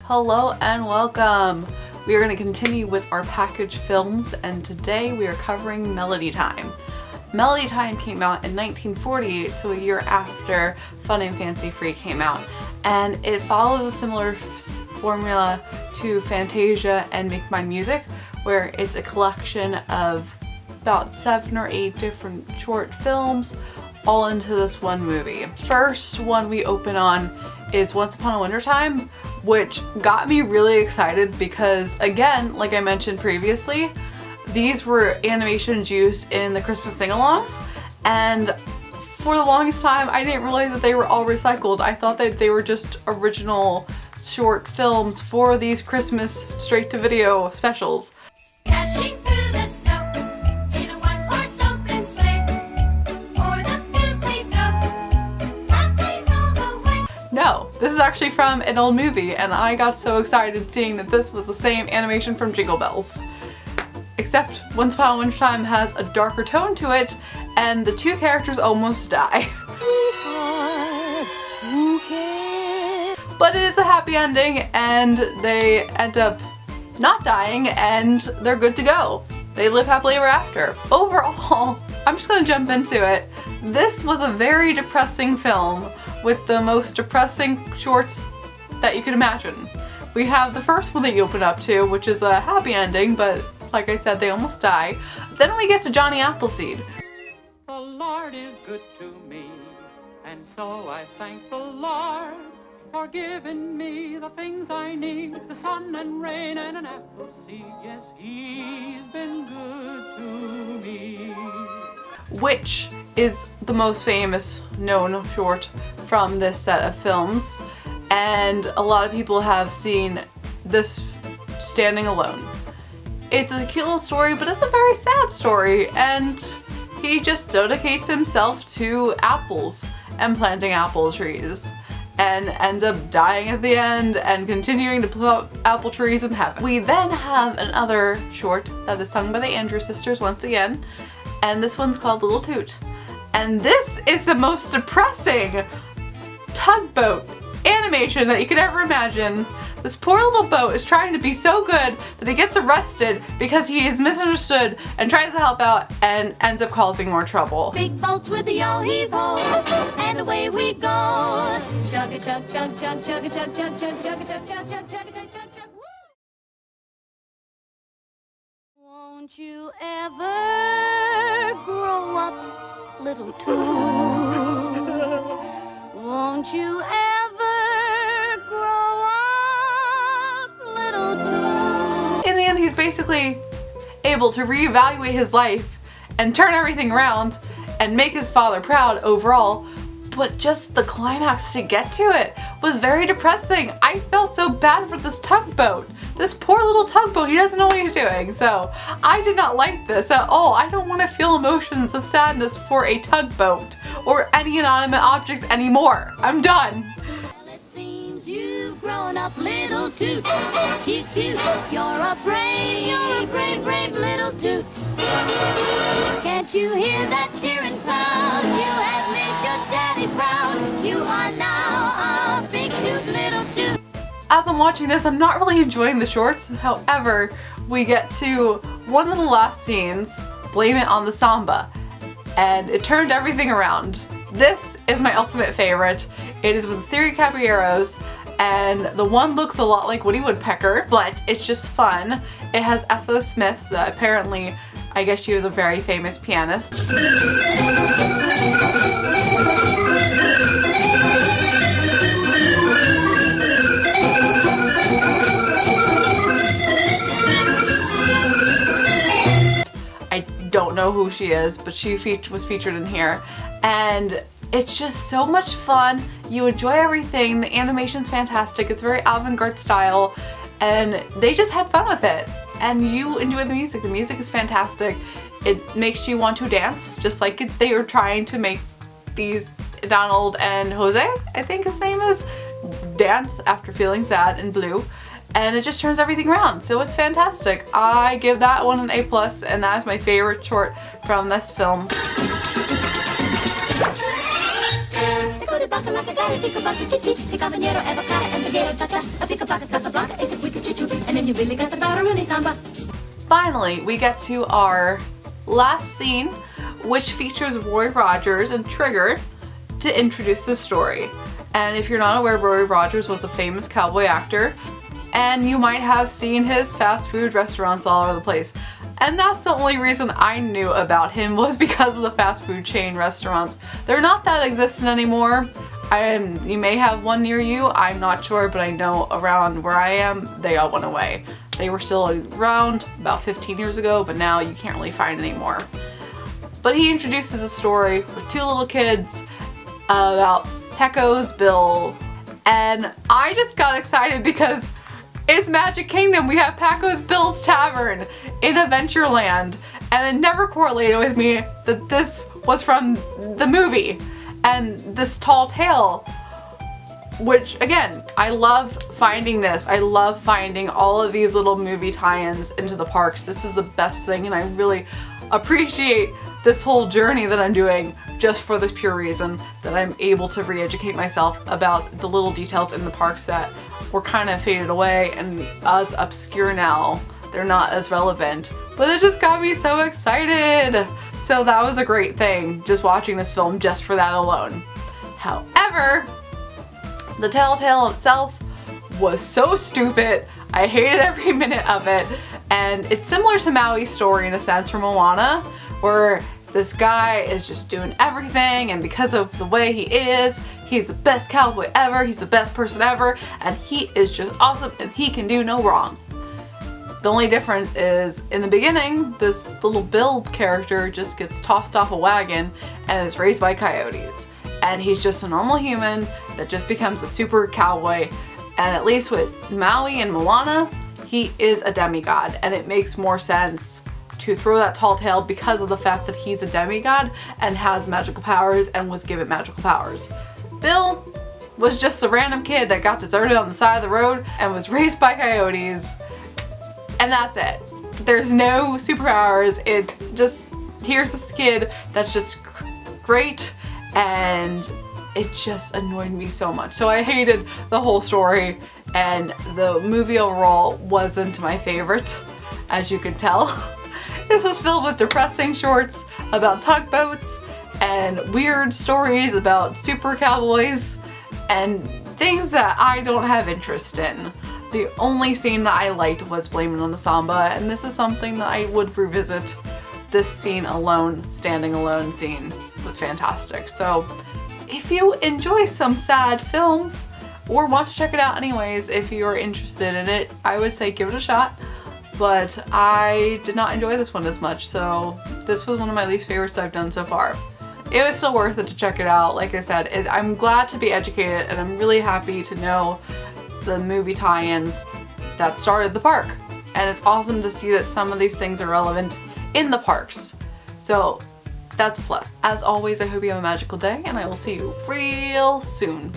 Hello and welcome! We are going to continue with our package films, and today we are covering Melody Time. Melody Time came out in 1948, so a year after Fun and Fancy Free came out, and it follows a similar formula to Fantasia and Make Mine Music, where it's a collection of about 7 or 8 different short films all into this one movie. First one we open on is Once Upon a Winter Time, which got me really excited because, again, like I mentioned previously, these were animations used in the Christmas sing-alongs, and for the longest time I didn't realize that they were all recycled. I thought that they were just original short films for these Christmas straight-to-video specials. Dashing through the snow in a one-horse open sleigh, o'er the fields we go, laughing all the way. No, this is actually from an old movie, and I got so excited seeing that this was the same animation from Jingle Bells. Except Once Upon a Winter Time has a darker tone to it, and the two characters almost die. But it is a happy ending, and they end up not dying, and they're good to go. They live happily ever after. Overall, I'm just gonna jump into it. This was a very depressing film with the most depressing shorts that you could imagine. We have the first one that you open up to, which is a happy ending, but like I said, they almost die. Then we get to Johnny Appleseed. The Lord is good to me, and so I thank the Lord for giving me the things I need, the sun and rain and an apple seed. Yes, he's been good to me. Which is the most famous known short from this set of films, and a lot of people have seen this standing alone. It's a cute little story, but it's a very sad story, and he just dedicates himself to apples and planting apple trees, and ends up dying at the end and continuing to plant apple trees in heaven. We then have another short that is sung by the Andrews Sisters once again, and this one's called Little Toot. And this is the most depressing tugboat animation that you could ever imagine. This poor little boat is trying to be so good that he gets arrested because he is misunderstood and tries to help out and ends up causing more trouble. Big boats with the yo heave ho, and away we go. Chug a chug chug chug chug a chug chug chug chug a chug chug chug chug a chug chug chug. Won't you ever grow up, little toot? Won't you ever grow up, little toot? In the end, he's basically able to reevaluate his life and turn everything around and make his father proud overall, but just the climax to get to it was very depressing. I felt so bad for this tugboat. This poor little tugboat, he doesn't know what he's doing, so I did not like this at all. I don't want to feel emotions of sadness for a tugboat or any inanimate objects anymore. I'm done. Well, it seems you've grown up, little toot. Toot toot, you're a brave, brave little toot. Can't you hear that cheering crowd? You have made your daddy proud. You are now a big toot, little toot. As I'm watching this, I'm not really enjoying the shorts. However, we get to one of the last scenes, Blame It on the Samba, and it turned everything around. This is my ultimate favorite. It is with Three Caballeros, and the one looks a lot like Woody Woodpecker, but it's just fun. It has Ethel Smith, so apparently, I guess she was a very famous pianist. I don't know who she is, but she was featured in here, and it's just so much fun. You enjoy everything. The animation's fantastic. It's very avant-garde style, and they just had fun with it. And you enjoy the music. The music is fantastic. It makes you want to dance, just like they were trying to make these Donald and Jose, I think his name is, dance after feeling sad in blue. And it just turns everything around, so it's fantastic. I give that one an A+, and that is my favorite short from this film. Pico, pico, pica, pica, chichi, the caballero, ever, cara, and the gator, cha-cha, a pico, paca, Casablanca. you really got the Balleroonie Samba. Finally, we get to our last scene, which features Roy Rogers and Trigger to introduce the story. And if you're not aware, Roy Rogers was a famous cowboy actor, and you might have seen his fast food restaurants all over the place. And that's the only reason I knew about him, was because of the fast food chain restaurants. They're not that existent anymore. You may have one near you, I'm not sure, but I know around where I am, they all went away. They were still around about 15 years ago, but now you can't really find anymore. But he introduces a story with two little kids about Pecco's Bill, and I just got excited because it's Magic Kingdom. We have Pecco's Bill's Tavern in Adventureland, and it never correlated with me that this was from the movie. And this tall tale, which again, I love finding this. I love finding all of these little movie tie-ins into the parks. This is the best thing, and I really appreciate this whole journey that I'm doing just for this pure reason that I'm able to re-educate myself about the little details in the parks that were kind of faded away and as obscure now. They're not as relevant, but it just got me so excited. So that was a great thing, just watching this film just for that alone. However, the telltale itself was so stupid. I hated every minute of it. And it's similar to Maui's story in a sense from Moana, where this guy is just doing everything, and because of the way he is, he's the best cowboy ever, he's the best person ever, and he is just awesome and he can do no wrong. The only difference is, in the beginning, this little Bill character just gets tossed off a wagon and is raised by coyotes. And he's just a normal human that just becomes a super cowboy. And at least with Maui and Moana, he is a demigod. And it makes more sense to throw that tall tale because of the fact that he's a demigod and has magical powers and was given magical powers. Bill was just a random kid that got deserted on the side of the road and was raised by coyotes. And that's it. There's no superpowers. It's just, here's this kid that's just great, and it just annoyed me so much. So I hated the whole story, and the movie overall wasn't my favorite, as you can tell. This was filled with depressing shorts about tugboats and weird stories about super cowboys and things that I don't have interest in. The only scene that I liked was Blame It on the Samba, and this is something that I would revisit. This scene alone, standing alone scene, was fantastic. So if you enjoy some sad films or want to check it out anyways, if you're interested in it, I would say give it a shot. But I did not enjoy this one as much, so this was one of my least favorites I've done so far. It was still worth it to check it out. Like I said, I'm glad to be educated, and I'm really happy to know the movie tie-ins that started the park. And it's awesome to see that some of these things are relevant in the parks. So that's a plus. As always, I hope you have a magical day, and I will see you real soon.